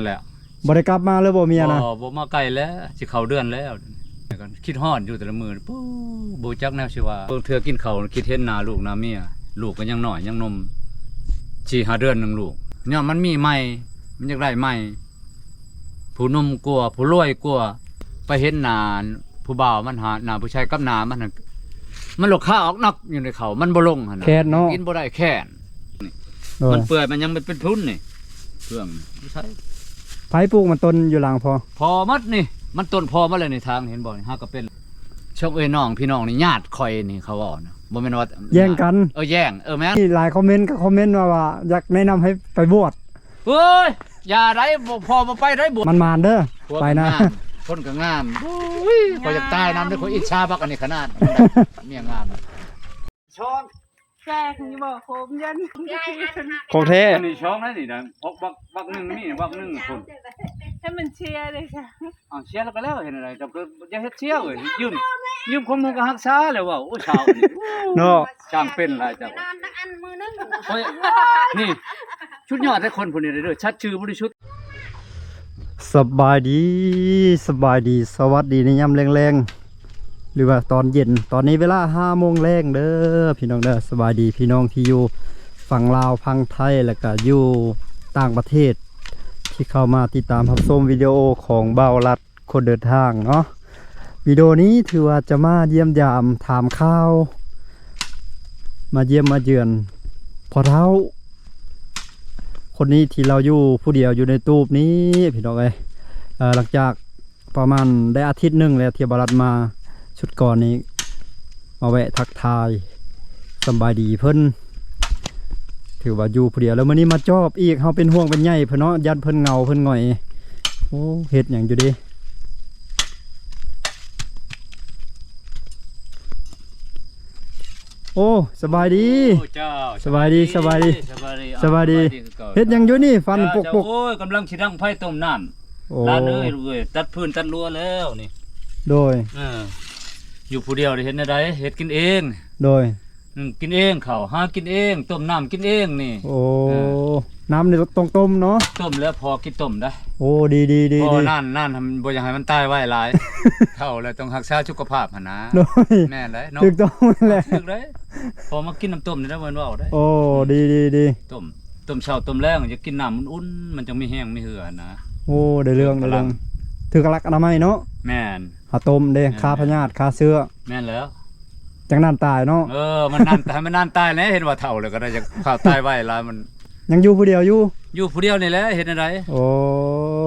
แหละบ่ได้กลับมาเลยบ่เมียนะบ่มาไกลแล้วสิเข้าเดือนแล้วคิดฮอดอยู่แต่ละมื้อปู้บ่จักแนวสิว่าเทื่อกินข้าวคิดเห็นหน้าลูกหน้าเมียลูกก็ยังน้อยยังนม4-5เดือนนึงลูกเนี่ยมันมีใหม่มันอยากได้ใหม่ผู้นมกลัวผู้รวยกลัวไปเห็นหน้าผู้บ่าวมันหาหน้าผู้ชายกับหน้ามันหลกข้าออกนักอยู่ในเขามันบ่ลงหั่นน่ะแค่นเนาะกินบ่ได้แค่นมันเปื่อยมันยังเป็นทุนนี่เครื่องใช้ไผปลูกมันต้นอยู่หลังพอมัดนี่มันต้นพอมาเลยในทางเห็นบ่นี่ฮะก็เป็นช่องเอ้ยน้องพี่น้องนี่ญาติข่อยนี่เขาเว้านะบ่แม่นว่าแย่งกันแย่งแม่นมีหลายคอมเมนต์ก็คอมเมนต์ว่าอยากแนะนำให้ไปบวชเฮ้ยอย่าได้พอมาไปได้บวชมันมานเด้อไปนะคนก็งามอุ้ยข่อยอยากตายนำด้วยข่อยอิจฉาบักอันนี้ขนาดเมียงามช่องแกงอยู่บ่โคมยันของแท้อันนี้ช่องนะนี่นะบักนึงนี่บักนึงคนให้มันเชียร์เลยค่ะเชียร์แล้วก็แล้วเห็นอะไรแต่ก็อย่าเฮ็ดเชียร์เว้ยยืมคนหมู่ก็ฮักษาแล้วว่าโอ้ชาวนี่เนาะช่างเป็นหลายจ้ะอันมือนึงนี่ชุดยอดให้คนผู้นี้เด้อชัดชื่อบริสุทธิ์สบายดีสวัสดีในยามแรงๆหรือว่าตอนเย็นตอนนี้เวลา5 โมงแรงเด้อพี่น้องเด้อสบายดีพี่น้องที่อยู่ฝั่งลาวฝั่งไทยแล้วก็อยู่ต่างประเทศที่เข้ามาติดตามรับชมวิดีโอของเบาลัดคนเดินทางเนาะวิดีโอนี้ถือว่าจะมาเยี่ยมยามถามข่าวมาเยี่ยมมาเยือนพอเท้าคนนี้ที่เราอยู่ผู้เดียวอยู่ในตูบนี้พี่น้องเอ้ยหลังจากประมาณได้อาทิตย์หนึ่งแล้วที่บาลัดมาชุดก่อนนี้มาแวะทักทายสบายดีเพิ่นถือว่าอยู่ผู้เดียวแล้วมื้อนี้มาจอบอีกเฮาเป็นห่วงเป็นใยเพิ่นเนาะยันเพิ่นเหงาเพิ่นง่อยโอ้เฮ็ดหยังอยู่ดิโอ้สบายดีสบายดีเฮ็ดหยังอยู่นี่ฟันปกโอ้ยกำลังสิดังไฟต้มน้ำร้านเอ้ยตัดพื้นตัดรั้วแล้วนี่โดยอยู่ผู้เดียวได้เฮ็ดได้เฮ็ดกินเองโดยกินเองข้าวหากินเองต้มน้ำกินเองนี่โอ้น้ำนี่ต้องต้มเนาะต้มแล้วพอกินต้มได้โอ้ดีพอนั่นทำบ่อยากให้มันตายไว้หลายเท่าแล้วต้องรักษาสุขภาพหั่นนะแม่นได้เนาะถูกต้องแหละถูกได้พอมากินน้ำต้มนี่ได้เว้าได้โอ้ดีต้มเช้าต้มแลงจะกินน้ำอุ่นๆมันจังมีแห้งมีเหือนะโอ้ได้เรื่องถือกลักอนามัยเนาะแม่นหาต้มเด้คาพยาธิคาเชื้อแม่นแล้วจังนั้นตายเนาะมันนั่นแต่มันนั่นตายแล้วเห็นว่าเฒ่าเลยก็ได้จะข่าวตายไว้หลายมันยังอยู่ผู้เดียวอยู่ผู้เดียวนี่แหละเฮ็ดจังได๋โอ้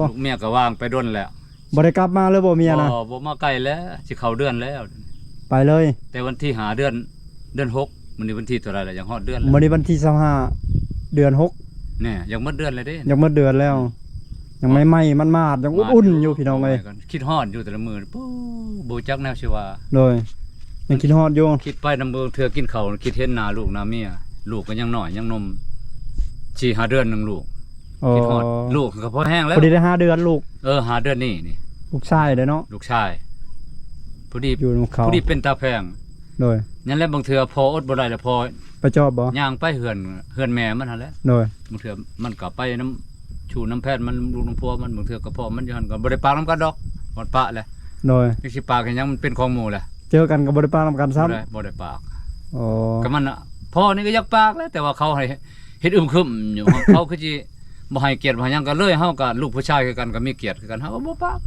ลูกเมียก็วางไปดนแล้วบ่ได้กลับมาเลยบ่เมียนะบ่มาไกลแล้วสิเข้าเดือนแล้วไปเลยแต่วันที่5เดือน6มื้อนี้วันที่เท่าไหร่แล้วยังฮอดเดือนแล้วมื้อนี้วันที่25เดือน6เนี่ยยังหมดเดือนเลยเด้ยังหมดเดือนแล้วยังไม่ไหม้มันมาดยังอุ่นๆอยู่พี่น้องเอ้ยคิดฮอดอยู่แต่ละมื้อปู้บ่จักแนวสิว่าโดยยังคิดฮอดอยู่คิดไปนำเบิ่งเทื่อกินข้าวคิดเห็นหน้าลูกหน้าเมียลูกก็ยังน้อยยังนม4-5เดือนนึงลูกคิดฮอดลูกก็พอแห้งแล้วพอดีได้5เดือนลูก5เดือนนี่ลูกชายเด้เนาะลูกชายพอดีอยู่นำเขาพอดีเป็นตาแพงโดยนั่นแหละบางเทื่อพออดบ่ได้แล้วพอไปจอบบ่ย่างไปเฮือนแม่มันหั่นแหละโดยบางเทื่อมันก็ไปน้ำชูน้ำแพทย์มันลูกน้ำพัวมันบางเทื่อก็พอมันอยู่หั่นก็บ่ได้ปากนำกันดอกหมดปะแหละโดยสิปากกันยังมันเป็นของหมู่แหละเจอกันก็บ่ได้ปากนำกันซ้ำบ่ได้ปากอ๋อก็มันพ่อนี่ก็อยากปากแล้วแต่ว่าเขาให้เฮ็ดคึมอยู่เขาคือสิบ่ให้เกียรติบ่หยังก็เลยเฮาก็ลูกผู้ชายคือกันก็มีเกียรติคือกันเฮาก็บ่ปาก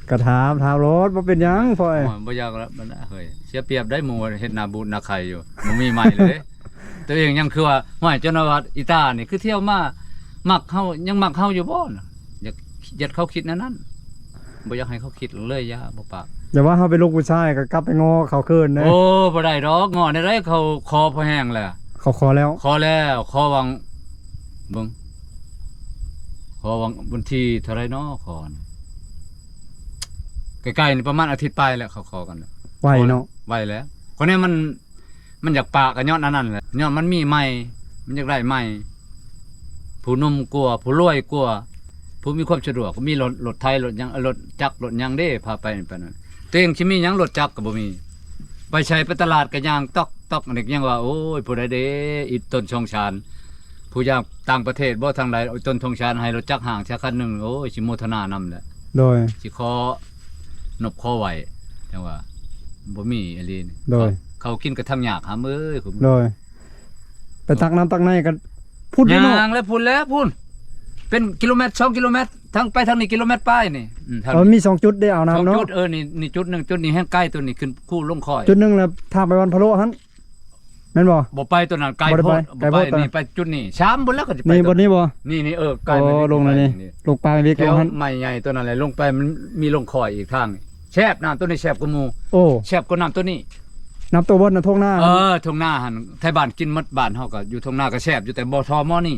ก็ถามรถบ่เป็นหยังพ่อยบ่อยากแล้วมันเฮ้ยเสียเปรียบได้หมู่เฮ็ดหน้าบูดหน้าไข่อยู่บ่มีใหม่เลยตัวเองยังคือว่าห้อยจนว่าอีตานี่คือเที่ยวมามักเฮายังมักเฮาอยู่บ่อยากเขาคิดนั้นบ่อยากให้เขาคิดเลยอย่าบ่ปากอย่าว่าเฮาเป็นลูกผู้ชายก็กลับไปงอเขาคืนนะโอ้บ่ได้ดอกงอได้เขาคอพอแห้งแล้วเขาขอแล้วขอวังเบิ่งขอวังวันที่เท่าไรเนาะขอใกล้ๆนี่ประมาณอาทิตย์ปลายแล้วเขาขอกันแล้วไวเนาะไวแล้วคนนี้มันอยากปากกันย้อนนั้นแหละย้อนมันมีใหม่มันอยากได้ใหม่ผู้นุ่มกลัวผู้รวยกลัวผู้มีความสะดวกก็มีรถไทยรถยังรถจักรรถยังเด้พาไปนั่นตัวเองสิมีหยังรถจักรก็บ่มีไปใช้ไปตลาดก็ย่างตอกเด็กยังว่าโอ้ยผู้ใดเด้อีต้นชองชาน ผู้อยากต่างประเทศบ่ทางใดเอาต้นธงชาติให้รถจักรห่างชักคันหนึงโอ้ยสิโมทนานำแหละ โดย สิขอนบขอไหวจังว่าบ่มีอีหลีนี่ โดย เขากินกระทำยากหามเอ้ยผม โดยไปตักน้ำตักในกันพูด ย นี่เนาะ างแล้วพุ่นแล้วพุ่นเป็นกิโลเมตร2กิโลเมตรทางไปทางนี้กิโลเมตรป้ายนี่ทาง มี2จุดได้เอา สอง น้ำเนาะ จุดนี่จุดหนึงจุดนี้แห้งใกล้ตัวนี้ขึ้นคู่ลงคอย จุดหนึงแล้วทางไปวันพะโล้หั่นแม่นบ่ บ่ไปตัวนั้นไกล บ่ได้ โพ ไป ด ไกล บ่ โพ ไป ด นี่ไปจุดนี้ช้ำบนแล้วก็จะไป นี่บ ตัวน นี้บ่ นี่ไกล โอ้ ไป ลงเลยนี่ลงปลาไปวิก แถ ล ว งหั่น ใหม่ใหญ่ตัวนั้นแหละลงไปมันมีลงคอยอีกทางนี่แซบน้ำตัวนี้แซบกว่าหมู่ โอ้ แซบกว่าน้ำตัวนี้ น้ำตัวบนน่ะทงหน้า ทงหน้าหันไทยบ้านกินหมดบ้านเฮาก็อยู่ทงหน้าก็แซบอยู่แต่บ่ทอหม้อนี่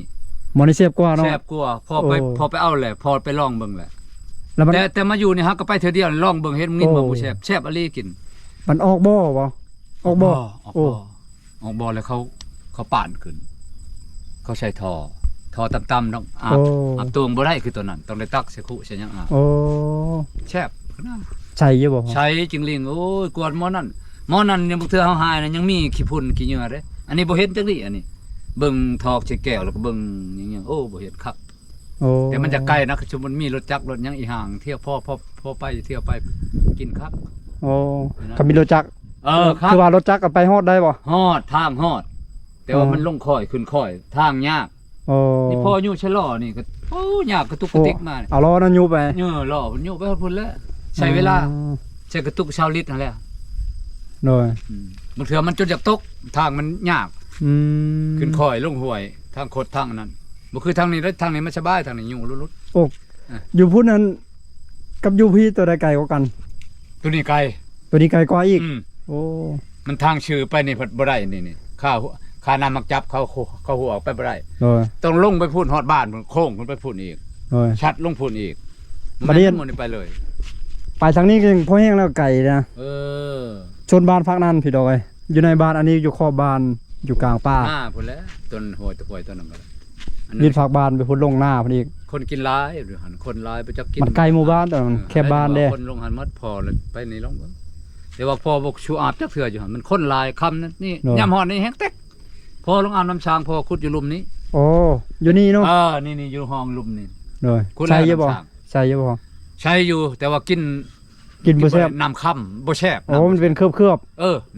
หมอนี่เสียบกว่าเนาะ แซบกว่าพอไป โอ้ พอไปเอาแหละพอไปลองเบิ่งแหละ แล้วมัน แต่มาอยู่นี่ฮะก็ไปเทื่อเดียวลองเบิ่งเฮ็ดมึงนิด โอ้ บ่แซบแซบอะลีกิน มันออกบ่บ่ออกบ่ ออก โอ้ บ่ออกบ่แล้วเขาป่านขึ้น เขาใช้ทอต่ำๆต้องอาบ โอ้ อาบตวงบ่ได้คือตัวนั้นต้องได้ตักใส่คุใส่หยังอาบ โอ้ แซ่บ ใช่อยู่บ่ ใช้จิงลิงโอ้ยกวนหม้อนั่นเนี่ยบ่เทื่อเฮาหายนะยังมีขี้ฝุ่นขี้เหงื่อเด้อันนี้บ่เห็นจังนี้อันนี้เบิ่งทอกใส่แก้วแล้วก็เบิ่งหยังโอ้บ่เห็นคัก โอ้ แต่มันจะใกล้นะคือมันมีรถจักรรถหยังอีห่างเที่ยวพ่อไปเที่ยวไปกินคัก โอ้ก็มีรถจักร ครับ คือว่ารถจักรก็ไปฮอดได้บ่ ฮอดทางฮอด แต่ว่า อ๋อ มันลงค่อยขึ้นค่อยทางยาก โอ้ นี่พ่ออยู่ชะลอนี่ก็โอ้ยากกระตุกกระติกมานี่ เอาล้อนั่นอยู่ไป ล้อมันอยู่ไปฮอดพุ่นแล้วใช้เวลาใช้กระตุกชาวลิตรนั่นแหละ โดย บางเทื่อมันจนจากตกทางมันยาก อืม ขึ้นค่อยลงห้วยทางโคดทางนั้นบ่คือทางนี้แล้วทางนี้มันสบายทางนี้ยุ่งรุด โอ้อยู่พุ่นนั้นกับอยู่พี่ตัวใดไกลกว่ากัน ๆตัวนี้ไกล ตัวนี้ไกลกว่าอีก อืม โอ้ มันทางชื่อไปนี่เพิ่นบ่ได้นี่ค่าน้ำมักจับเขาหัวออกไปบ่ได้ โดย ต้องลงไปพูนฮอดบ้านพุ่นโค้งขึ้นไปพูนอีก โดย ชัดลงพูนอีก บัดนี้ มันนี่ไปเลย ไปทางนี้ก็ยังพอแห้งแล้วไก่นะ เออ ชนบ้านพักนั้นพี่ดอยอยู่ในบ้านอันนี้อยู่ขอบบ้านอยู่กลางป่า พุ่นแล้วต้นหัวตะกวยต้นนั้นก็ได้อัน มี นั้น ผักบ้านไปพุ่นลงหน้าพุ่นอีก คนกินหลายหรือหันคนหลายไปจักกิน มันไกลหมู่บ้านแต่มันแค่บ้านเด้ คนลงหันหมดพอเลยไปนี่ลงเบิ่งแต่ว่าพอบอกชูอาบจักเทื่ออยู่หั่นมันคนหลายคำนั่นนี่ยามฮอดนี่แฮงเต็กพอลงอาบน้ำช้างพอขุดอยู่หลุมนี้ โอ้อยู่นี่เนาะ นี่อยู่ห้องหลุมนี่ โดย คุณ ใช่อยังบ่ แล้วน้ำสร้าง ใช่อยังบ่ ใช้อยู่แต่ว่ากิน บ่แซ่บ น้ำค่ำบ่แซ่บ โอ้มันเป็นเคลือบ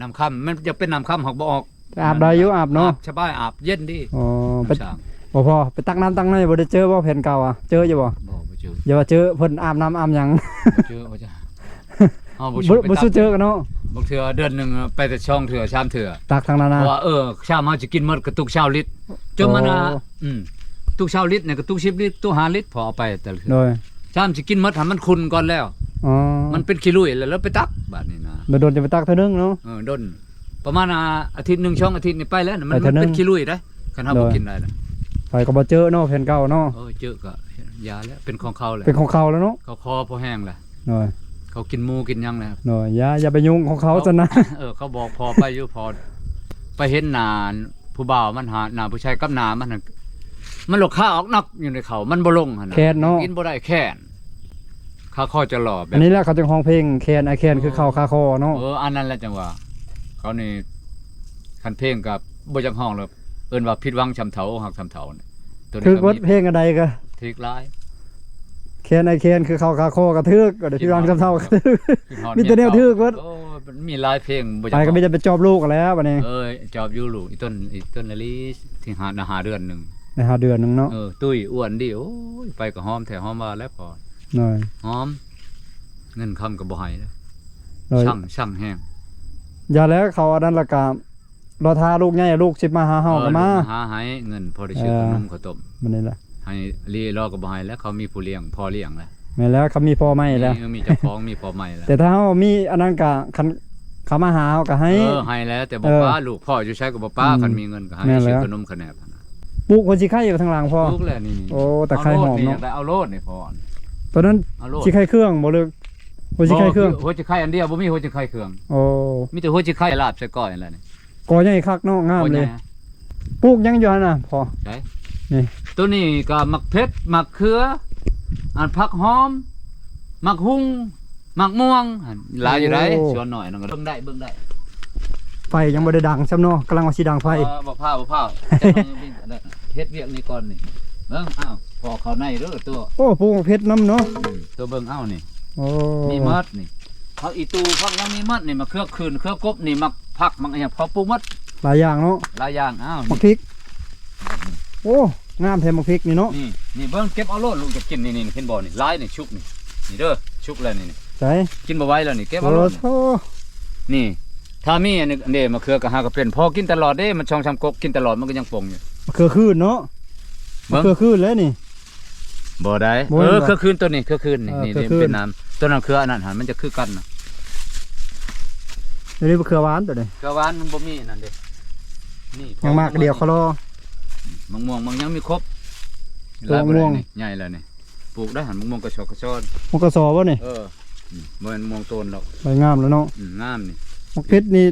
น้ำค่ำมันจะเป็นน้ำค่ำหอกบ่ออก ๆอาบได้อยู่อาบเนาะ สบายอาบเย็นดี อ๋อไป น้ำช้าง บ่พอไปตักน้ำตักในบ่ได้เจอบ่แผ่นเก่าอ่ะเจออยู่บ่ บ่เจอ อย่าว่าเจอเพิ่นอาบน้ำอาบหยัง บ่เจอบ่จ้ะเอาบ่ บ่สู้เจอกันเนาะ บางเทื่อเดือนหนึงไปแต่ช่องเทื่อชามเทื่อ ตักทางนั้น เพ นะ ราะว่าชามเฮาจะกินหมดกระตุกชาวลิตรจนมัน โอ้ ตุกชาวลิตรเนี่ยกระตุก10ลิตรตุก5ลิตรพอเอาไปแต่ละเทื่ โด อย ชามสิกินหมดให้มันขุ่นก่อนแล้ว อ๋อ มันเป็นขี้ลุยแล้วไปตักบาดนี้นะ โดนจะไปตักเท่านึงเนาะ ดนประมาณอาทิตย์หนึงช่องอาทิตย์นี่ไปแล้วน่ะมัน ไปเทื่อนึง เป็นขี้ลุยได้คันเฮาบ่ โดย กินได้ล่ะ ไปก็บ่เจอเนาะแผ่นเก่าเนาะ เจอก็ยาแล้วเป็นของเขาแหละ เป็นของเขาแล้วเนาะ เขาคอพอแห้งแหละ โดย เขากินหมูกินหยังแล้ว โดยอย่าไปยุ่งของเขาซะนะ เขาบอกพอไปอยู่พอไปเห็นหน้าผู้บ่าวมันหาหน้าผู้ชายกับหน้ามันน่ะมันหลกข้าออกนอกอยู่ในเขามันบ่ลงหั่นน่ะ แคนเนาะ กินบ่ได้แค่นข้าคอจะหล่อแบบ อันนี้แหละเขาจะห้องเพลงแคนไอแคนคือเขาคาคอเนาะ อันนั้นแหละจังหว่าเขานี่คันเพลงกับบ่จักห้องแล้วเอิ้นว่าผิดหวังชำเถาหักชำเถาเนี่ยตัว คือ นี้ วั ก็ ด มี เพลงอะไรก็ ทิกหลาย แคนไอแคนคือเขาคาคอกระทึกก็เดี๋ยวพี่รังจำเท่ากระทึก ขึ้นฮอด มีแต่แนวทึกเบิด โอ้มันมีหลายเพลงบ่จั ไปก็ไม่ได้ไปจอบลูกกันแล้วบัดนี้ จอบอยู่ลูกอีต้นละลิที่หาเดือนหนึง ในหาเดือนหนึงเนาะ ตุ้ยอ้วนดิโอ้ยไปก็หอมแท้หอมมาแล้วพอ หน่อย หอมเงินคำก็บ่ให้แล้ว หน่อย ช่างแห้ง อย่าแล้วเขาอันนั้นละการอทาลูกใหญ่ลูกสิมาหาเฮาก็มา หาให้เงินพอได้ซื้อขนมข้าวต้ม บัดนี้ล่ะ ให้ลีรอก็บ่ให้แล้วเขามีผู้เลี้ยงพอเลี้ยงแล้ว แม่นแล้วเขามีพ่อใหม่แล้ว มีเจ้าของมีพ่อใหม่แล้ว แต่ถ้าเฮามีอันนั้นก็คันเขามาหาเฮาก็ให้ ให้แล้วแต่บ่ป้าลูกพ่ออยู่ใช้ก็บ่ป้า อืม คันมีเงินก็ให้ แม่นแล้ว ซื้อขนมขะแนบ ปลูกคนสิไข่อยู่ทางหลังพ่อ ลูกแล้วนี่ โอ้แต่ไข่หอมเนาะ เอาโลดนี่พอ ตอนนั้น เอาโลด สิไข่เครื่องบ่เลยคนสิไข่เครื่อง หัวจิไข่อันเดียวบ่มีหัวจิไข่เครื่อง โอ้ มีแต่หัวจิไข่ลาบใส่ก้อยนั่นแหละนี่ กอใหญ่คักเนาะงามเลย โอ้ ปลูกยังอยู่หั่นน่ะพ่อ ใช่ นี่ ตัวนี้ก็มักเพชรมักเขืออันผักหอมมักหุ่งมักม่วงหั่นหลายอยู่ได้ชวนหน่อยนึงก็เบิ่งได้ ไฟยังบ่ได้ดังซ้ำเนาะกำลังว่าสิดังไฟ บ่พาจะเอามือวิ่งอันนั้น เฮ็ดเวียกนี่ก่อนนี่เบิ่งอ้าวพอเข้าในเด้อตัว โอ้ปลูกเพชรน้ำเนาะ ตัวเบิ่งเอ้านี่ โอ้ มีมัดนี่เขาอีตูพักยังมีมัดนี่มาเครือคืนเครือกบนี่มักผักมักอหยังพอปลูกมัด หลายอย่างเนาะ หลายอย่างอ้าว มักพริกโอ้งามแท้มักพริกนี่เนาะ นี่เบิ่งเก็บเอาโลดลูกจะกินนี่เห็นบ่นี่หลายนี่ชุกนี่นี่เด้อชุกแล้วนี่ ใส่ กินบ่ไหวแล้วนี่เก็บเอา โอ้ โลด โธ่ นี่ถ้ามีอันนี้เด้มาเครือก็หาก็เป็นพอกินตลอดเด้มันช่องชำกกกินตลอดมันก็ยังปงอยู่ มะเขือคืนเนาะ เบิ่ มะ ง เขือคืนเลยนี่ บ่ได้ บ่เห็นบ่ เครือคืนตัวนี้เครือคืนนี่ เออ นี่ เครือคืน เป็นน้ำตัวนั้นเครืออันนั้นหันมันจะคือกันนะ เดี๋ยวนี้มะเขือหวานตัวนี้ เครือหวานมันบ่มีนั่นเด้นี่พอ ยังมากเดียวเขารอ มะม่วงมันยังมีครบ ตัวมะม่วง นี่ใหญ่แล้วนี่ปลูกได้หันมะม่วงกระชอกกระชอน มักกระสอบวะนี่ บ่แม่นมะม่วงต้นดอก ใบงามแล้วเนาะ งามนี่ มักเพชรนี่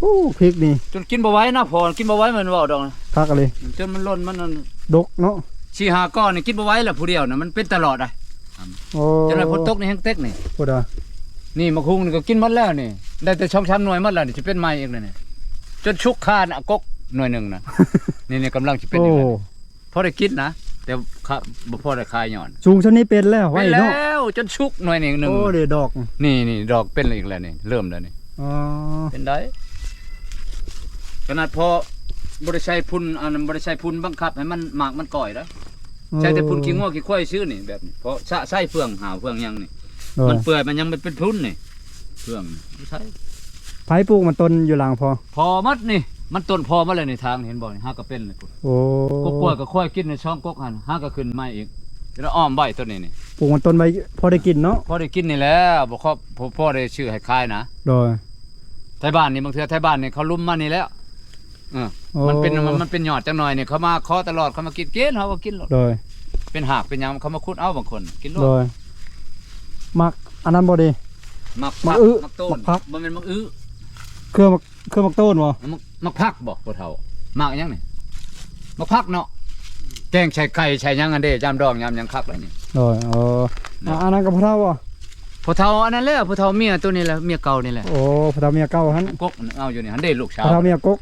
โอ้พริกนี่ จนกินบ่ไหว้นะพอกินบ่ไหว้มันเว้าดอกนะ คักอะไร จนมันล้นมันนั่น ดกเนาะ สี่ห้าก้อนนี่กินบ่ไหว้แล้วผู้เดียวน่ะมันเป็นตลอดอ่ะ โอ้ จนว่าฝนตกนี่แฮงเต็กนี่ พูดอ่ะ นี่มะคุงนี่ก็กินหมดแล้วนี่ได้แต่ช่องช้ำหน่วยหมดแล้วนี่สิเป็นใหม่อีกเลยนี่จนชุกคานอะกกหน่วยหนึงนะ นี่กำลังสิเป็น โอ้ อีกแล้วนี่พอได้กินนะแต่บ่พอได้คายหย่อน สูงชนนี้เป็นแล้วไว้ เป็นแล้ เนาะ วจนชุกหน่วยหนึง โอ้เดี๋ยวดอก นี่ดอกเป็นอีกแล้วนี่เริ่มแล้วนี่ อ๋อ เป็นได้ขนาดพอบริชัยพุ่นอันนั้นบริชัยพุ่นบังคับให้มันหมากมันก่อยแล้วใช้แต่พุ่นขี้ง้อขี้ควายซื้อนี่แบบนี้เพราะใช้เฟืองหาเฟืองยังนี่ โดย มันเปื่อยมันยังเป็นพุ่นนี่เฟืองนี่ไม่ใช่ ไผ่ปลูกมันต้นอยู่หลังพอ พอมัดนี่มันต้นพอมาเลยในทางเห็นบ่นี่ห้าก็เป็นเลยพุ่น โอ้ กกล้วยก็ค่อยกินในช่องกกหันห้าก็ขึ้นมาอีกแล้วอ้อมใบต้นนี้นี่ ปลูกมันต้นไว้พอได้กินเนาะ พอได้กินนี่แหล้วบ่ครอบพ่อได้ชื่อให้คายนะ โดย ไทบ้านนี่บางเทื่อไทบ้านนี่เขาลุ่มมานี่แล้วมันเป็นหยอดจังหน่อยเนี่ยเขามาเคาะตลอดเขามากินเขาก็กินหรอก โดย เป็นหากเป็นหยังเขามาคุดเอาบางคนกินโล โดยมักอันนั้นบ่ดี มัก มั พั ก ก อื้อ มักต้ มั น กพัก มันเป็นมักอื้อ เครื่องมักต้นบ่ มักพักบ่ปเฒ่ามักหยังนี่มักพักเนาะแกงใส่ไก่ใส่หยังอันเด้จามดองยามหยังคักเลยนี่ โดยอันนั้นก็พระเท่าบ่ ปเฒ่าอันนั้นแหละปเฒ่าเมียตัวนี้แหละเมียเก่านี่แหละ โอ้พระเท่าเมียเก่าหัน กกเอาอยู่นี่หันเด้ลูกสา พ ว ระเท่าเมียกก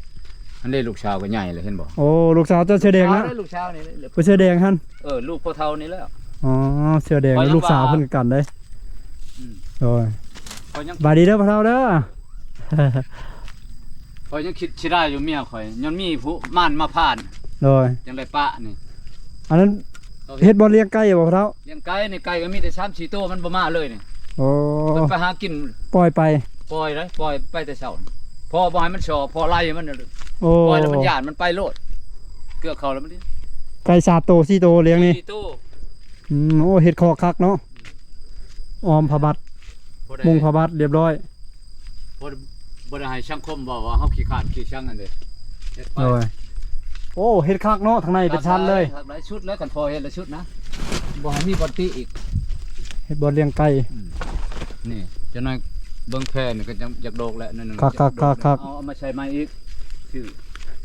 หันเด้ลูกสาวก็ใหญ่เลยเห็นบ่ โอ้ลูกสาวเจ้าเสื้อแดงนะ เอาเด้ลูกสาวนี่เลย ผู้เสื้อแดงหัน ลูกปเฒ่านี่แล้ว อ๋อเสื้อแดง พอยัง ลูกสาว ว่า เพิ่นกันได้ อืม โดย ข่อยยัง บายดีเด้อพระเท่าเด้อ ข่อยยังคิดสิได้อยู่เมียข่อยย้อนมีผู้ม่านมาผ่าน โดย จังไดปะนี่ อันนั้นเฮ็ดบ่เลี้ยงไก่บ่พระเท่า เลี้ยงไก่นี่ไก่ก็มีแต่3-4ตัวมันบ่มาเลยนี่ โอ้ มันไปหากิน ปล่อยไป ปล่อยเลยปล่อยไปแต่เช้านี่พอบ่ให้มันชอพอไล่มันน่ะ โอ้ ปล่อยแล้วมันหยาดมันไปโลดเกลือเขาแล้วมันดิ ไก่3โตว4โตวเลี้ยงนี่ สี่ตัว โอ้เฮ็ดคอคักเนาะออมผ้าบัด พอได้ มุงผ้าบัดเรียบร้อย บ่ได้ให้ช่างคมบอกว่าเฮาขี้ขานขี้ช่างนั่นเด้เฮ็ดไป โดยโอ้เฮ็ดคักเนาะทางในเป็นชั้นเลย หลายชุดแล้วกันพอเฮ็ดละชุดนะบ่ให้มีบอนติอีก เฮ็ดบ่เลี้ยงไก่ นี่จะน้อยเบิ่งแพร่นี่ก็จะอยากโดกแล้วนั่นนึง คัก เอามาใช้ไม้อีกชื่อ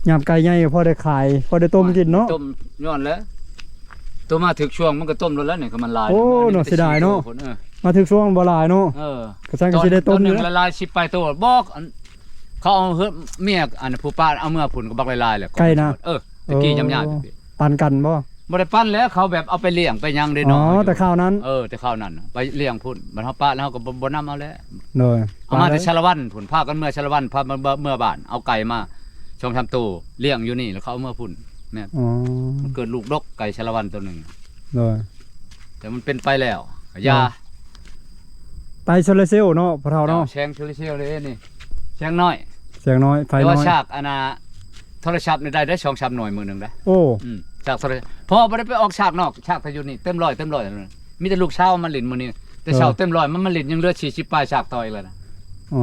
ย ามไก่ใหญ่พอได้ขายพอได้ต้มกินเนาะ ต้มย้อนแล้วตัวมาถึกช่วงมันก็ต้มแล้วนี่ก็มันลาย โอ้ มั เนาะเสียดายเนาะ เออ มาถึงช่วงบ่หลายเนาะ เออ ก็ซั่นก็สิได้ต้ม ห อยู่ นึ่ง นะ ละลาย10ไปตัวบอกอันเขาเอาเฮือเมียอันผู้ป้าเอาเมื่อผุนก็บักละลายแหละ ไก่นะ ตะกี้ยำยา ปันกันบ่ บ่ได้ปั้นแล้วเขาแบบเอาไปเลี้ยงไปยังได้ อ๋ น้ อ อย แต่ข้าวนั้น แต่ข้าวนั้นน่ะไปเลี้ยงพุ่นมันเฮาป้าแล้วเฮาก็บ่นำเอาแล้ว โดย เอามาแต่ชาละวันผุนพากันเมื่อชาละวันพาเมื่อบ้านเอาไก่มาชมทำตู้เลี้ยงอยู่นี่แล้วเขาเอาเมื่อพุ่นแม่ อ๋อ มันเกิดลูกดกไก่ชาละวันตัวหนึง โดย แต่มันเป็นไปแล้วก็ยา ไตโซลาร์เซลล์เนาะพระเฒ่าเนาะ แชงเชลิเชียวเลยนี่แชงน้อย เสียงน้อยไฟ แต่ น้ ว่า อย ฉากอันน่ะโทรศัพท์นี่ได้2-3หน่วยมื้อหนึงได้ โอ้ ฉากโทรศัพท์พอบ่ได้ไปออกฉากนอกฉากทะยุนี่เต็มร้อยเลยมีแต่ลูกเช้ามาเล่นมื้อนี้แต่เช้าเต็มร้อยมันมาเล่นยังเหลือ40ปลายฉากต่ออีกแล้วนะ อ๋อ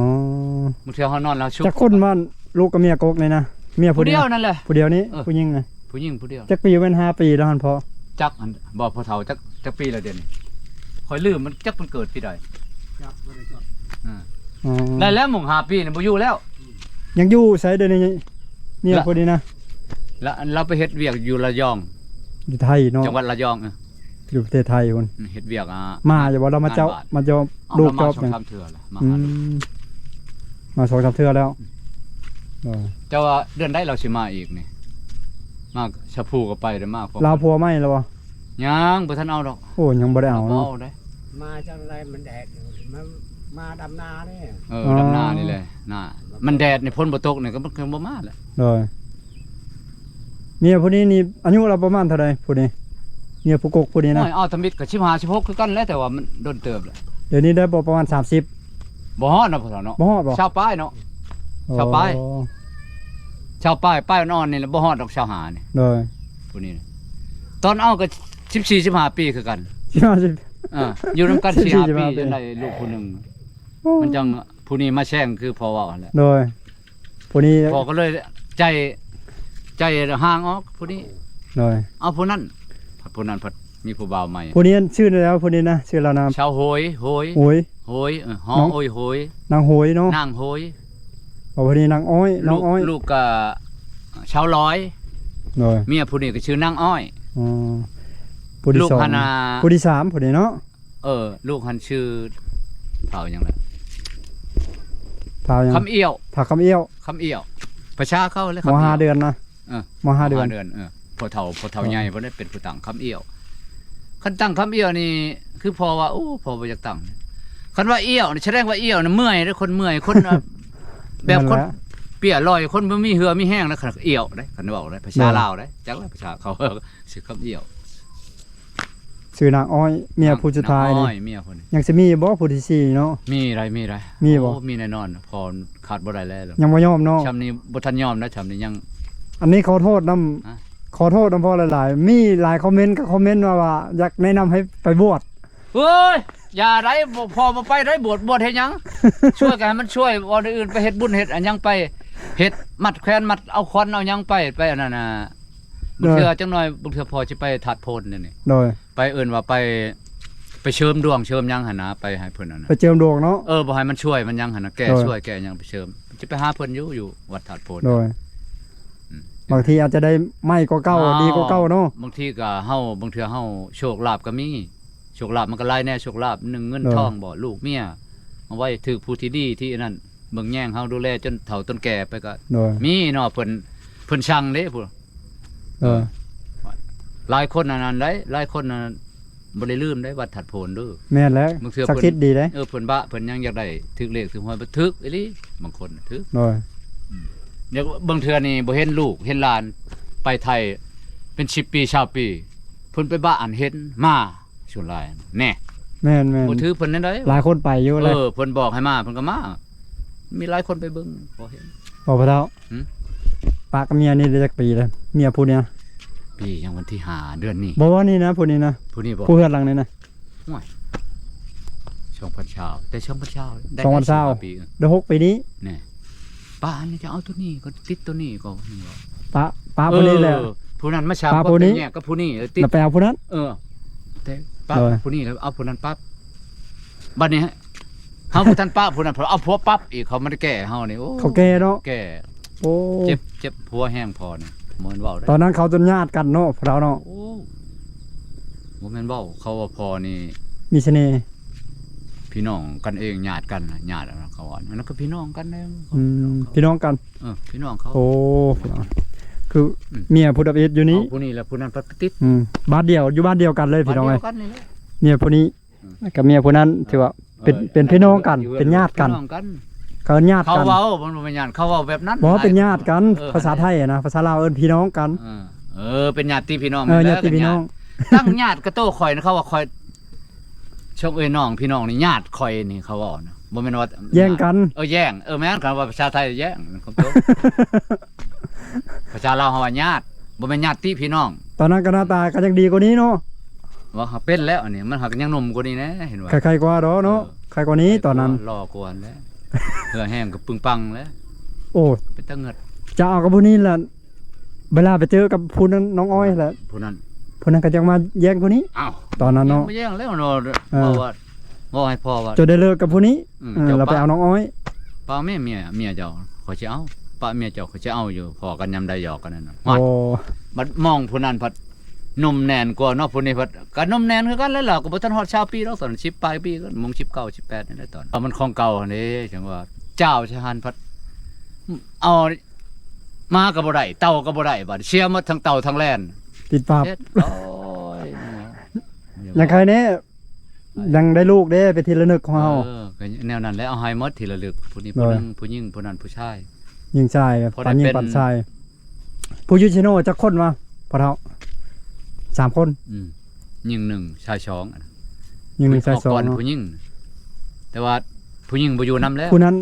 มื้อเที่ยวเฮานอนแล้วชุบ จักคนบ้านลูกกับเมียกกนี่นะเมีย ผู้ ผู้ เดี เดี ย ยว ว นั่นแหละ ผู้เดียวนี้ เออ ผู้หญิงไง ผู้หญิงผู้เดียว จักปีเป็น5 ปีแล้วหั่นพอ จักอันบ่พอเฒ่าจักปีละเดือนนี่ข่อยลืมมันจักมันเกิดปีใด อ๋อ ได้แล้วหมู่5ปีนี่บ่อยู่แล้ว ยังอยู่ใช้เดี๋ยวนี้เมีย ละ ผู้นี้นะ แล้วเราไปเฮ็ดเวียกอยู่ระยอง อยู่ไทยเนาะ จังหวัดระยอง อยู่ประเทศไทยพุ่น เฮ็ดเวียก มาอย่าบอกเรามาเจ้ามาจอบ เอา ลูก เรา จ มา อบ สอ หยัง งสามเทื่อละมา อื หาลูก มมา2-3เทื่อแล้วเออ เจ้าว่าเดือนใดเราสิมาอีกนี่ มากชะพูก็ไปได้มากพอ ลาวพัวไหมแล้วบ่ ยังบ่ทันเอาดอก โอ้ยังบ่ได้เอา บ่ เนาะ เอาได้ มาจังไรมันแดดมาดำนาเนี่ย ดำนานี่แหละน่ะมันแดดนี่พ้นบ่ตกนี่ก็มันบ่มาแหละ เลยเมียผู้นี้นี่อายุเราประมาณเท่าใดผู้นี้เมียผู้กกผู้นี้นะ โอ้ยเอาทำมิดก็15 16คือกันแล้วแต่ว่ามันโดนเติบแหละ เดี๋ยวนี้ได้บ่ประมาณ30 บ่ฮอดเนาะพ่อเนาะ บ่ฮอดบ่ ชาวป้ายเนาะ ชาวปลาย โอ้ ชาวป้ายอ่อนๆนี่แหละบ่ฮอดดอกชาวหานี่ เลย ผู้นี้น่ะตอนเอาก็14 15ปีคือกัน 15 อยู่นำกัน 14 4-5 ปี ปี จนได้ลูกผู้หนึงมันจังผู้นี้มาแช่งคือพอเว้าหั่นแหละ เลยผู้นี้ พอก็เลยใจห่างออกผู้นี้ เลย เอาผู้นั้นผู้นั้นพัดมีผู้บ่าวใหม่ ผู้นี้ชื่อแล้วผู้นี้นะชื่อเรานาม ชาวโหย โหย ฮอ น้อง โอยโหย นางโหยเนาะ นางโหย บอกผู้นี้นางอ้อยน้องอ้อย ลูกก็ชาวร้อย เลย เมียผู้นี้ก็ชื่อนางอ้อย อ๋อผู้ที่ ลูก สอง หันน่ะ ผู้ที่สามผู้นี้เนาะ ลูกหันชื่อเผาหยังไง ทาวยัง คำเอี้ยว ถาคำเอี้ยว ประชาเข้าเลย มห้าเดือนนะ เออ มห้าเดือน พอเฒ่าใหญ่เพิ่นได้เป็นผู้ตั้งคำเอี้ยวคันตั้งคำเอี้ยวนี่คือพอว่าโอ้พอบ่อยากตั้งคันว่าเอี้ยวนี่แสดงว่าเอี้ยวน่ะเมื่อยเด้อคนเมื่อยคน แบบคน นั่นแหละ เปียลอยคนบ่มีเหือมีแห้งนะคันเอี้ยวได้คันเว้าได้ภาษาลาวได้จักว่าภาษาเขา ชื่อคำเอี้ยว ชื่อนางอ้อยเมียผู้สุดท้าย น้ นี่ อยเมียคนนี้ ยังสิมีบ่ผู้ที่สี่เนาะ มีไร มีบ่ โอ้มีแน่นอนพอขาดบ่ได้แล้ว ยังบ่ยอมเนาะ ชำนี้บ่ทันยอมนะชำนี้ยัง อันนี้ขอโทษนํ ฮะ ขอโทษนํพ่อหลายๆมีหลายคอมเมนต์ก็คอมเมนต์ว่าอยากแนะนำให้ไปบวช เฮ้ยอย่าไรพอมาไปไรบวชเฮ็ดหยัง ช่วยกันให้มันช่วยวันอื่นไปเฮ็ดบุญเฮ็ดอันหยังไปเฮ็ดมัดแขวนมัดเอาควันเอาหยังไปอันนั้นน่ะบางเทื่อจังหน่อยบางเทื่อพอสิไปถาดโพนนี่ โดย ไปเอิ้นว่าไปเชิมดวงเชิมหยังหั่นนะไปให้เพิ่นนั่น ไป น่ะ เจิมดวงเนาะ บ่ให้มันช่วยมันหยังหั่นนะแก้ โดย ช่วยแก้หยังไปเชิมจะไปหาเพิ่นอยู่วัดถาดโพน โดย อืม บางทีอาจจะได้ไม่ก็เก่าดีก็เก่าเนาะ บางทีก็บางเทื่อเฮาโชคลาภก็มีโชคลาภมันก็หลายแน่โชคลาภหนึ่งเงิน เออ ทองบ่ลูกเมียเอาไว้ถือผู้ที่ดีที่นั่นเบิ่งแย่งเฮาดูแลจนเฒ่าจนแก่ไปก็ โดย มีเนาะเพิ่นช่างเด้พุ่น เออ หลายคนอันนั้นได้หลายคนอันนั้นบ่ได้ลืมได้วัดถัดโพนเด้อ แม่นแล้ว บางเทื่อ สัก เพิ่น ทิศดีเด้ เพิ่นบะเพิ่นยังอยากได้ถึกเลขถึงหวยบ่ถึกอีหลีบางคนน่ะถึก โดย เดี๋ยวบางเทื่อนี่บ่เห็นลูกเห็นหลานไปไทยเป็น10ปี20ปีเพิ่นไปบ้านเห็นมาส่วนหลายแน่ แม่น บ่ถือเพิ่นนั่นได้ หลายคนไปอยู่เลย เพิ่นบอกให้มาเพิ่นก็มา มีหลายคนไปเบิ่งบ่เห็น บอกพระเจ้า หืม ปากกับเมียนี่ได้จักปีแล้วเมียผู้เนี้ย ปียังวันที่5เดือนนี้ บอกว่านี่นะผู้นี้นะ ผู้นี้บ่ ผู้เฮือนหลังนี่นะ ช่องพันเช้าได้ช่องพันเช้าได้ ช่องพันเช้า ได้10ปี ได้6ปีนี้ นี่ป้าอันนี้จะเอาตัวนี้ก็ติดตัวนี้ก็ ป้าผู้นี้แหละ ผู้นั้นมาชา ป้าผู้นี้ เนี่ยก็ผู้นี้ติด แล้วไปเอาผู้นั้น แต่ป้า เลย ผู้นี้แล้วเอาผู้นั้นปั๊บบัดนี้ฮะเฮาบ่ทันป้าผู้นั้นพอเอาผัวปั๊บอีกเขาไม่ได้แก้เฮานี่โอ้ เขาแก่เนาะ แก่ โอ้ เจ็บผัวแห้งพอนี่บ่แม่นเว้าได้ ตอนนั้นเขาจนญาติกันเนาะพวกเราเนาะ โอ้บ่แม่นเว้าเขาว่าพอนี่ มีเสน่ห์ พี่น้องกันเองญาติกันน่ะญาติอะเขาว่าอันนั้นก็พี่น้องกันเอง พี่น้องกัน พี่น้องเขา โอ้พี่น้องคือเมียผู้ดับเอ็ดอยู่นี้ เอาผู้นี้แล้วผู้นั้นปั๊บติด บ้านเดียวอยู่บ้านเดียวกันเลยพี่น้อง บ้า เอ้ เดี ย ยวกันนี่แหละ เมียผู้นี้กับเมียผู้นั้นถือว่าเป็นพี่น้องกันเป็นญาติกัน พี่น้องกัน เขาญาติ เขา กัน เว้ามันบ่เป็นญาติเขาเว้าแบบนั้น บอกว่าเป็นญาติกัน เออ ภาษาไทยอะนะภาษาลาวเอิ้นพี่น้องกัน เป็นญาติพี่น้อง ญา แล้ ติพี่น้อง ตั้งญาติกระโตข่อยนะเขาว่าข่อยชงเอ้ยน้องพี่น้องนี่ญาติข่อยนี่เขาเว้านะบ่แม่นว่า แย่งกัน แย่งแม่นกันว่าภาษาไทยแย่งมันคำโต ภาษาลาวเฮาว่าญาติบ่แม่นญาติพี่น้อง ตอนนั้นก็หน้าตาก็ยังดีกว่านี้เนาะ ว่าเขาเป็นแล้วอันนี้มันหักยังหนุ่มกว่านี้นะเห็นว่า ใครๆกว่าเนาะใครกว่านี้ตอนนั้น รอกวนแล้วเหือแห้งกับปึงปังแล้ว โอ้ เป็นตะเงิด จะเอากับผู้นี้แหละเวลาไปเจอกับผู้นั้นน้องอ้อยแหละ ผู้นั้น ผู้นั้นก็จะมาแย่งผู้นี้ อ้าว ตอนนั้นเนาะ ไม่แย่งแล้วเนาะ เออ บอกว่าให้พ่อว่า จะได้เลิกกับผู้นี้ เจ้า เราไป ป้า เอาน้องอ้อย ป้าแม่เมียเจ้าเขาจะเอาป้าเมียเจ้าเขาจะเอาอยู่พอกันยำใดหยอกกันนั่นน่ะ โอ้ บัดมองผู้นั้นพัดนมแน่นกว่าเนาะผู้นี้พัดก็นมแน่นคือกันแล้วล่ะก็บ่ทันฮอดชาวปีแล้วตอน10ปลายปีก็มง19 18นี่แหละตอนมันของเก่านี่จังว่าเจ้าชะหันพัดเอา มาก็บ่ได้เต่าก็บ่ได้บัดเชียร์หมดทั้งเต่าทั้งแล่น ติดปาก เฮ็ดโอ้ย อย่างใครเนี่ยยังได้ลูกเด้ไปทีละนึกของเฮา ก็แนวนั้นแหล้วเอาให้หมดทีละลึกผู้นี้ โด ผู้ ย นึงผู้หญิงผู้นั้นผู้ชาย ยิงชาย พอได้ ปันยิง เป็น ปันชายผู้ยูชิโน่จักคนมาพอเท่า3 คน หญิงหนึ่งชายสอง ยิง1ชาย กก่อน 2เนาะ ผู้หญิงแต่ว่าผู้หญิงบ่อยู่นํแล้ว ผู้นั้น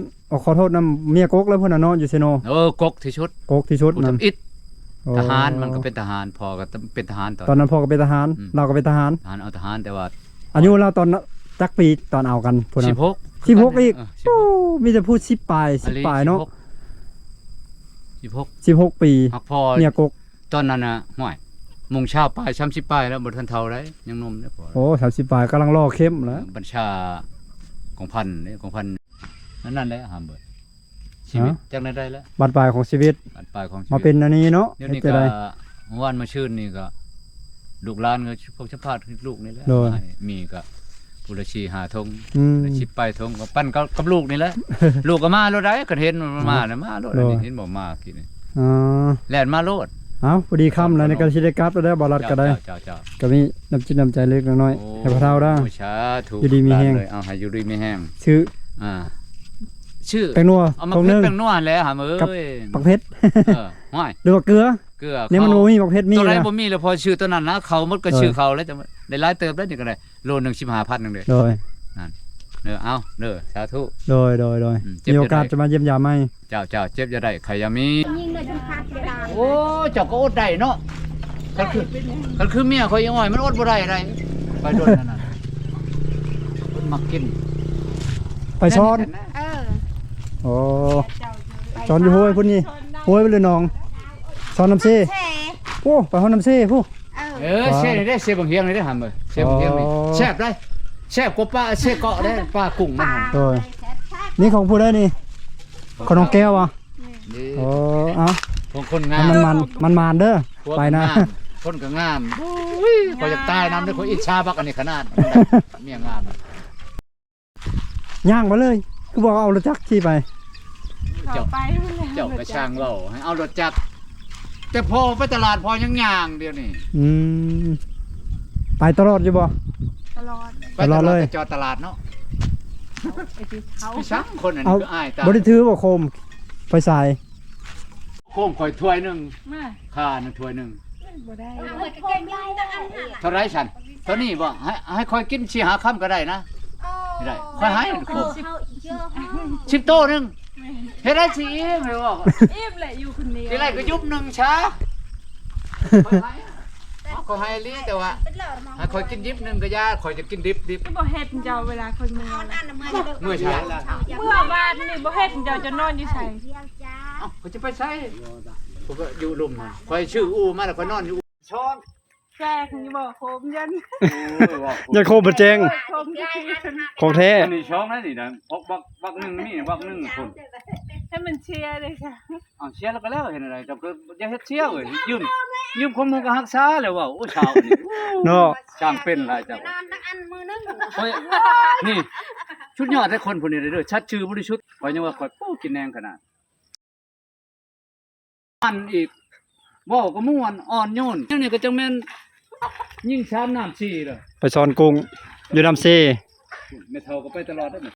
ขอโทษนำเมียกกแล้วพุ่นน่ะเนาะยูชิโน่ กกที่ชุด กกที่ชุด ผู้ นั่น ทำอิฐ โอ้ ทหารมันก็เป็นทหารพอก็เป็นทหารตอน ตอนนั้นพ่อก็เป็นทหาร เราก็เป็นทหาร ทหารเอาทหารแต่ว่า อายุเราตอนจักปีตอนเอากันพุ่นน่ะ 16 16อีก 16 โอ้มีแต่พูด10ปลาย10ปลายเนาะ 16 16 ปี หักพอ เมียกก ตอนนั้นน่ะห่วยมุงชาวป้าย30ป้ายแล้วบ่ทันเท่าได้ยังหนุ่มเด้อพอ โอ้30ปลายกำลังรอเข้มแล้ว บัญชาของพันเนี่ยของพันนั่นแหละหามเบิดชีวิตจังได้แล้ว บัดปลายของชีวิต บัดปลายของชี มา วิต เป็นอันนี้เนาะ เดี๋ยว เฮ็ด นี้ จะ ก็ ได้ เมื่อวานมาชื่นนี่ก็ลูกหลานก็พวกชาวพาดลูกนี่แหละ โดย ให้มีก็ปุรชีหาทง อืม ชิปไปทงก็ปั้นกับลูกนี่แหละ ลูกก็มาโลดได้ก็เห็นมันมาน่ะมาโลดอันนี้ โดย เห็นบ่มากินนี่ อ๋อ แล่นมาโลด เอ้าพอดีค่ำแล้วในการสิได้กลับแล้วได้บ่รัดก็ได้ เจ้า ก็มีน้ำจิตน้ำใจเล็กน้อย โอ้ ให้พระเฒ่าได้ สาธุ อยู่ดีมีแฮง เลยเอาให้อยู่ดีมีแห้ง ชื่อ อ่าชื่อ แตงนัว เอามา ทง เพ นึ ช ง รแป้งนวลแล้วหามเอ้ กับ ย ปักเพชร ห้อย หรือว่าเกลือ เกลือ เนี่ยมันบ่มีปักเพชรมี ตัวไหน นะ บ่มีแล้วพอชื่อตัวนั้นนะเขาหมดก็ เออ ชื่อเขาแล้วจะได้หลายเติบได้นี่ก็ได้โลนึง15,000นึงเด้ โดย เด้อเอาเด้อสาธุ โดย เจ็บ มีโอกาส จะได้ จะมาเยี่ยมยามไหม เจ้าเจ็บจะได้ใครอย่ามี ยิงเลยจนขาดกระดาน โอ้เจ้าก็อดได้เนาะกันคือเมียข่อยยังอ้อยมันอดบ่ได้ได้ไปโดนนั่นน่ะมันมักกิน ไปช้อน เออ โอ้ช้อนอยู่ห้วยพุ่นนี่ห้วยไปเลยน้องช้อนน้ำเซ่ แช่ โอ้ไปห้องน้ำเซ่ผู้ เออ เช่นี่ได้เช่บางเฮียงนี่ได้หามเอ้ยเช่บางเฮียงนี่ อ๋อ แซ่บได้แซ่บกว่าปลาเช่เกาะได้ปลากุ้งมันหั่น โดยนี่ของผู้ได้นี่ขนมแก้วอ่ะ นี่ โอ้เอ้า ของคนงาม มันเด้อ พวก ไปนะ งามคนก็งามข่อยอยากตายนำเด้อข่อยอิจฉาบักอันนี้ขนาดเมียงาม ย่างมาเลย คือบอกเอารถจักรขี่ไป เขาไปแล้ว เจ้าก็ช่างเว้าให้เอารถจักรแต่พอไปตลาดพอยังย่างเดียวนี่ อืมไปตลอดอยู่บ่ ตลอด ไป ตลอดเลย แต่จอดตลาดเนาะ ไปที่เขา พี่ช้างคนอัน เอา นี้ก็อายตา บ่ได้ถือบ่โคมไฟสาย โค้งข่อยถ้วยหนึง มา ค่านึงถ้วยหนึง บ่ได้ เท่าไรฉันเท่านี้บ่ให้ข่อยกินสิหาค่ำก็ได้นะไม่ได้ข่อยให้โค้ง10โตหนึงเฮ็ดได้สิเองเลยว่า อิ่มแหละอยู่คนเดียว ทีไรก็ยุบหนึงช้าข่อยให้ลีแต่ว่าให้ข่อยกินยิบหนึงก็ยาข่อยจะกินดิบ ก็บ่เฮ็ดเจ้าเวลาคนเมือง เมื่อเช้า เมื่อวานนี่บ่เฮ็ดเจ้าจะนอนอยู่ไส เอ้าข่อยจะไปใช้ผมก็อยู่ลุ่มมันข่อยชื่ออูมาแล้วข่อยนอนอยู่ช้อน แจกนี่บ่โคมยัน อย่าโคมบ่แจ้ง โคมที่คือ ของแท้ อันนี้ช้อนนั่นนี่นะพกบักหนึงนี่บักหนึงคน ให้มันเชียร์เลยค่ะ เอาเชียร์แล้วก็แล้วเห็นอะไรแต่ก็อย่าเฮ็ดเชียร์เอ้ยยืมคนหมู่ก็ฮักษาแล้วว่าโอ้ชาวนี่ เนาะ ช่างเป็นหลายจังโอ้ยนี่ชุดยอดให้คนผู้นี้เด้อชัดชื่อบริสุทธิ์ข่อยยังว่าข่อยโอ้กินแนงขนาดอันอีกเว้าก็ม่วนอ่อนโยนจังนี้ก็จังแม่นยิ่งชามน้ำชีเด้อ ไปช้อนกุ้งอยู่น้ำเซ่ แม่เฒ่าก็ไปตลอดเด้อ